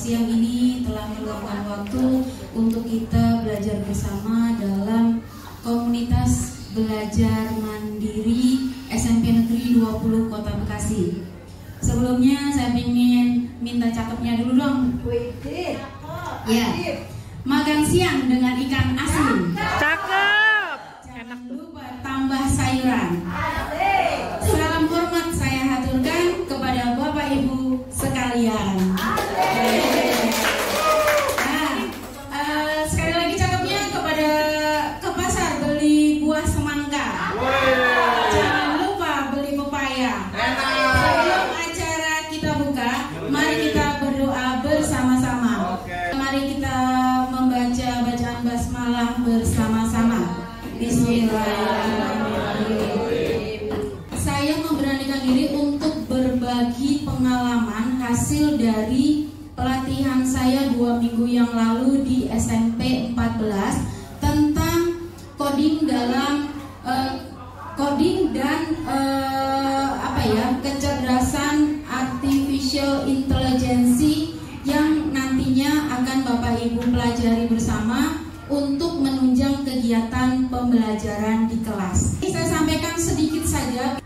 siang ini telah meluangkan waktu untuk kita belajar bersama dalam komunitas belajar mandiri SMP Negeri 20 Kota Bekasi. Sebelumnya saya ingin minta cakepnya dulu dong. Ya, makan siang dengan ikan asin. Cakep. Jangan lupa tambah sayuran. Salam hormat saya haturkan kepada Bapak Ibu sekalian. Nah, sekali lagi cakepnya ke pasar beli buah semangka. Jangan lupa beli pepaya. Sebelum acara kita buka, mari kita berdoa bersama-sama. Mari kita membaca bacaan basmalah bersama-sama. Bismillahirrahmanirrahim. Saya memberanikan diri untuk berbagi pengalaman hasil dari pelatihan saya 2 minggu yang lalu di SMP 14 tentang coding dalam coding dan kecerdasan artificial intelligence yang nantinya akan Bapak Ibu pelajari bersama untuk menunjang kegiatan pembelajaran di kelas. Saya sampaikan sedikit saja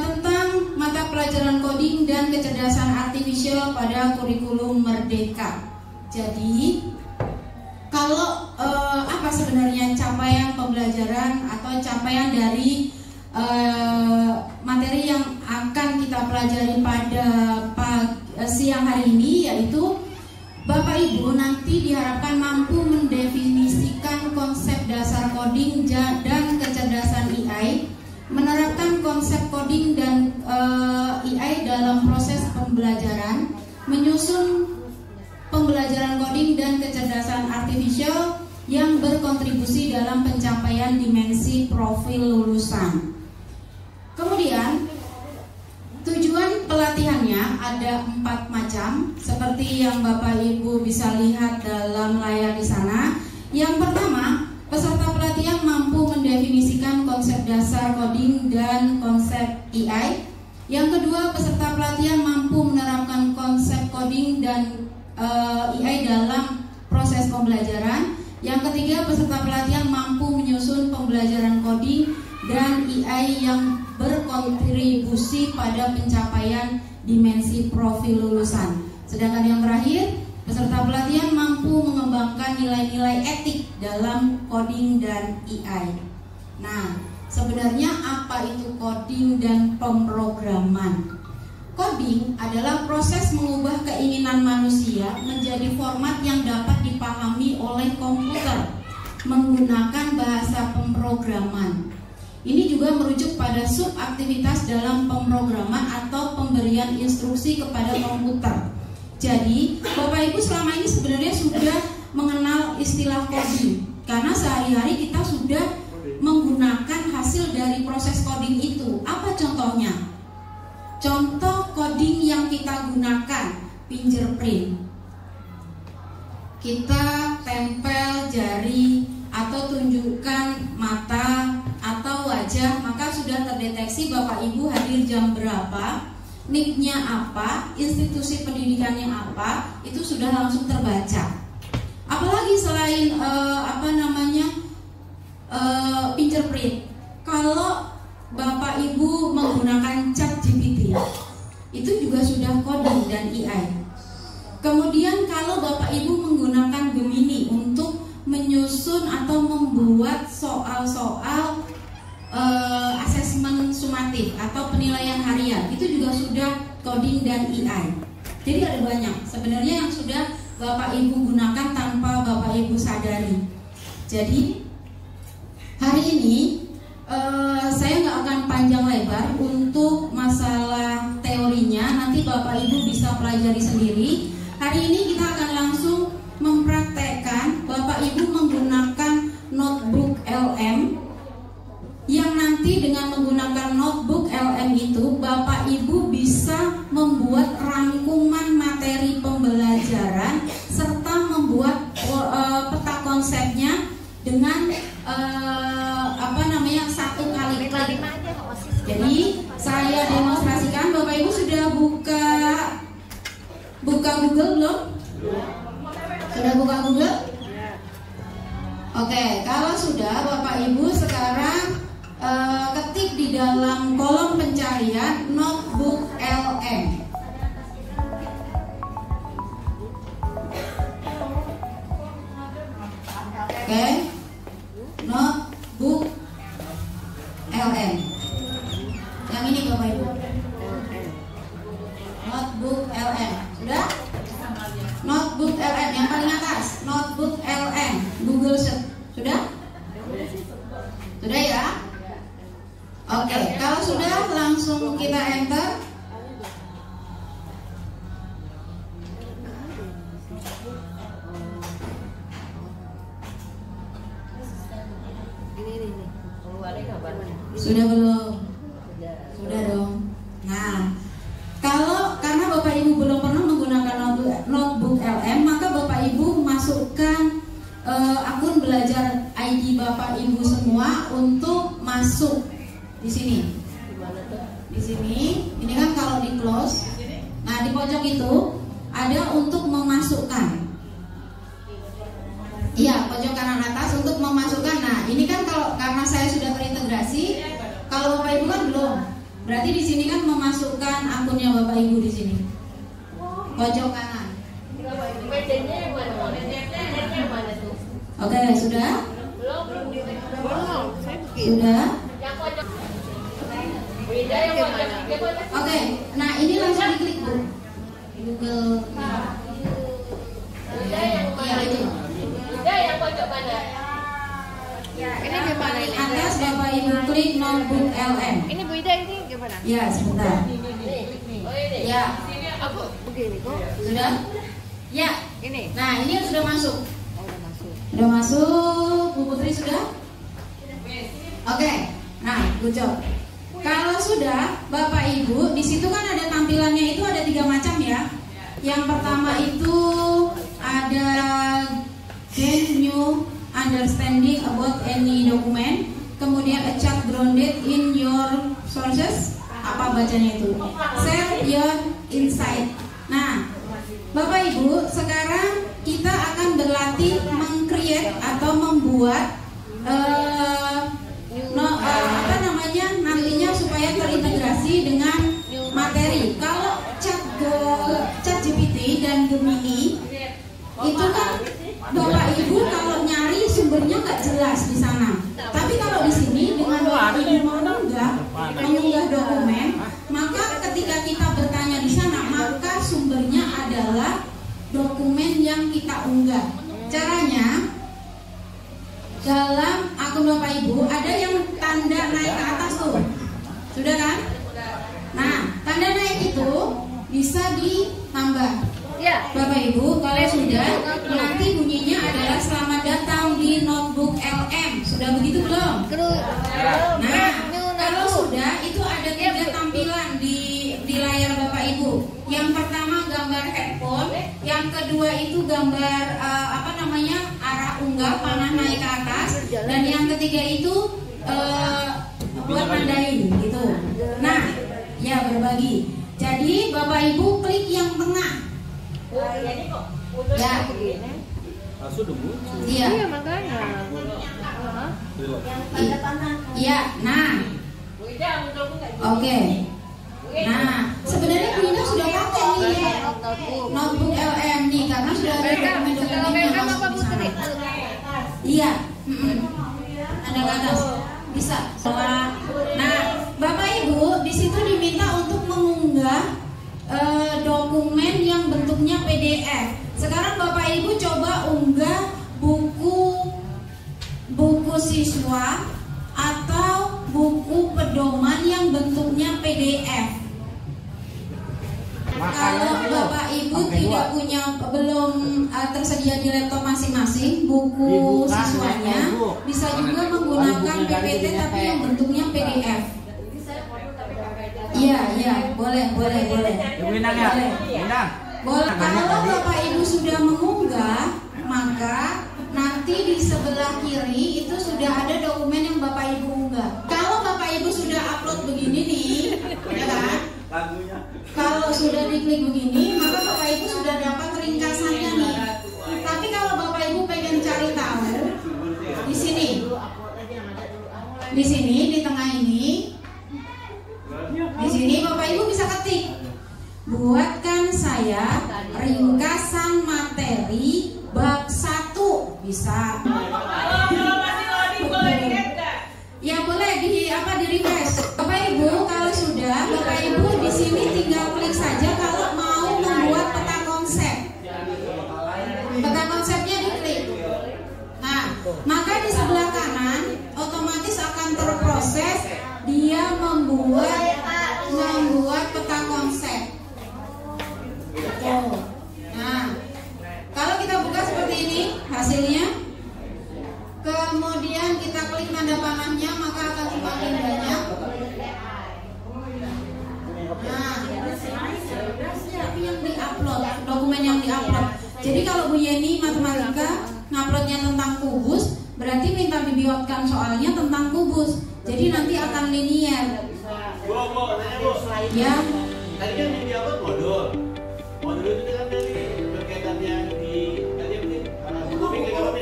tentang mata pelajaran coding dan kecerdasan artificial pada kurikulum Merdeka. Jadi, kalau apa sebenarnya capaian pembelajaran atau capaian dari materi yang akan kita pelajari pada siang hari ini, yaitu Bapak Ibu nanti diharapkan mampu mendefinisikan konsep dasar coding dan kecerdasan AI, menerapkan konsep coding dan AI dalam proses pembelajaran, menyusun pembelajaran coding dan kecerdasan artificial yang berkontribusi dalam pencapaian dimensi profil lulusan. Kemudian tujuan pelatihannya ada 4 macam, seperti yang Bapak Ibu bisa lihat dalam layar di sana. Yang pertama, peserta pelatihan mampu mendefinisikan konsep dasar coding dan konsep AI. Yang kedua, peserta pelatihan mampu menerapkan konsep coding dan AI dalam proses pembelajaran. Yang ketiga, peserta pelatihan mampu menyusun pembelajaran coding dan AI yang berkontribusi pada pencapaian dimensi profil lulusan. Sedangkan yang terakhir, peserta pelatihan mampu mengembangkan nilai-nilai etik dalam coding dan AI. Nah, sebenarnya apa itu coding dan pemrograman? Coding adalah proses mengubah keinginan manusia menjadi format yang dapat dipahami oleh komputer menggunakan bahasa pemrograman. Ini juga merujuk pada subaktivitas dalam pemrograman atau pemberian instruksi kepada komputer. Jadi, Bapak Ibu selama ini sebenarnya sudah mengenal istilah coding, karena sehari-hari kita sudah menggunakan hasil dari proses coding itu. Apa contohnya? Contoh coding yang kita gunakan, fingerprint. Kita tempel jari atau tunjukkan mata atau wajah, maka sudah terdeteksi Bapak Ibu hadir jam berapa, nicknya apa, institusi pendidikannya apa, itu sudah langsung terbaca. Apalagi selain fingerprint, kalau Bapak Ibu menggunakan ChatGPT, itu juga sudah coding dan AI. Kemudian kalau Bapak Ibu menggunakan Gemini untuk menyusun atau membuat soal-soal asesmen sumatif atau penilaian harian, itu juga sudah coding dan AI. Jadi ada banyak sebenarnya yang sudah Bapak Ibu gunakan tanpa Bapak Ibu sadari. Jadi hari ini saya nggak akan panjang lebar untuk masalah teorinya, nanti Bapak Ibu bisa pelajari sendiri. Hari ini kita akan langsung mempraktekkan Bapak Ibu menggunakan notebook LM, yang nanti dengan menggunakan notebook LM itu Bapak Ibu bisa membuat rangkuman materi pembelajaran serta membuat peta konsepnya dengan satu kali klik. Jadi saya demonstrasikan. Bapak Ibu sudah buka Google belum? Sudah buka Google? Oke, kalau sudah Bapak Ibu sekarang ketik di dalam kolom pencarian notebook LM. Oke, notebook LM. Yang ini Bapak Ibu. Notebook LM. Sudah? Notebook LM yang paling atas. Notebook LM. Google search. Sudah? Sudah ya? Oke, kalau sudah langsung kita enter. Sudah belum? Sudah dong. Nah, karena Bapak Ibu belum pernah menggunakan notebook LM, maka Bapak Ibu masukkan akun belajar ID Bapak Ibu semua untuk masuk di sini. Di sini, ini kan kalau di close. Nah, di pojok itu ada untuk memasukkan. Iya, pojok kanan atas untuk memasukkan. Nah, ini kan kalau karena saya sudah terintegrasi, kalau Bapak Ibu kan belum. Berarti di sini kan memasukkan akunnya Bapak Ibu di sini. Pojok kanan. Oke, sudah? Sudah? Oke, nah ini langsung diklik Bu. Google. Iya itu. Ini gimana ini? Atas Bapak Ibu klik notebook LM. Ini Bu Ida ini gimana? Ya, sebentar. Ya, Aku begini kok. sudah? Ya. Ini. Nah, ini sudah masuk. Oh, udah masuk. Sudah masuk, Bu Putri sudah? Oke. Nah, good job. Kalau sudah, Bapak Ibu, di situ kan ada tampilannya itu ada 3 macam ya. Yang pertama itu ada gain new understanding about any document, kemudian a chat grounded in your sources, apa bacanya itu? Share your insight. Nah, Bapak Ibu, sekarang kita akan berlatih meng-create atau membuat nantinya supaya terintegrasi dengan materi. Kalau chat GPT dan Gemini itu kan Bapak Ibu kalau nyari sumbernya nggak jelas di sana. Tapi kalau di sini dengan Bapak Ibu mengunggah dokumen, maka ketika kita bertanya di sana, maka sumbernya adalah dokumen yang kita unggah. Caranya dalam akun Bapak Ibu ada yang tanda naik ke atas tuh. Sudah kan? Nah, tanda naik itu bisa ditambah. Ya. Bapak Ibu, kalau sudah nanti bunyinya adalah selamat datang di notebook LM. Sudah begitu belum? Nah, kalau sudah itu ada 3 tampilan di layar Bapak Ibu. Yang pertama gambar handphone, yang kedua itu gambar arah unggah panah naik ke atas, dan yang ketiga itu buat nandain gitu. Nah, ya berbagi. Jadi Bapak Ibu klik yang tengah. Ya. Iya. Iya makanya. Iya. Nah. Oke. Nah, sebenarnya Bu Ina sudah pakai nih notebook LM nih karena sudah ada dokumen-dokumen yang masuk di sana. Iya. Ada ke atas. Bisa. Nah, Bapak Ibu di situ diminta untuk mengunggah dokumen yang bentuknya PDF. Sekarang Bapak Ibu coba unggah buku siswa atau buku pedoman yang bentuknya PDF. Kalau Bapak Ibu tidak punya, belum tersedia di laptop masing-masing buku siswanya, bisa juga menggunakan PPT tapi yang bentuknya PDF. Iya, boleh. Boleh. Kalau Bapak Ibu sudah mengunggah, maka nanti di sebelah kiri itu sudah ada dokumen yang Bapak Ibu unggah. Kalau Bapak Ibu sudah upload begini nih, ya kan? Kalau sudah diklik begini, maka Bapak Ibu sudah dapat ringkasannya Bisa. Ya boleh di refresh. Bapak Ibu kalau sudah, Bapak Ibu di sini tinggal klik saja kalau mau membuat peta konsep. Peta konsepnya diklik. Nah, maka di sebelah kanan otomatis akan terproses dia membuat peta konsep. Nah, kalau kita buka seperti ini hasilnya, kemudian kita klik tanda panahnya, maka akan semakin banyak. Nah, tapi yang diupload, dokumen yang diupload. Jadi kalau Bu Yeni matematika nguploadnya tentang kubus, berarti minta dibuatkan soalnya tentang kubus. Jadi nanti akan linier. Ya. Tadi kan yang diupload modul. Modul itu kan dari berkaitannya di tadi apa?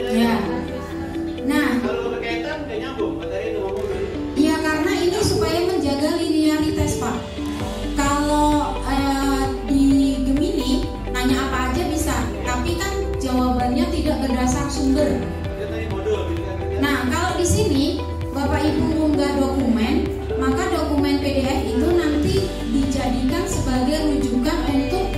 Ya. Nah, kalau berkaitan nggak nyambung, tadi itu ngomong. Iya, karena ini supaya menjaga linearitas, Pak. Kalau di Gemini nanya apa aja bisa, tapi kan jawabannya tidak berdasar sumber. Nah, kalau di sini Bapak Ibu unggah dokumen, maka dokumen PDF itu nanti dijadikan sebagai rujukan untuk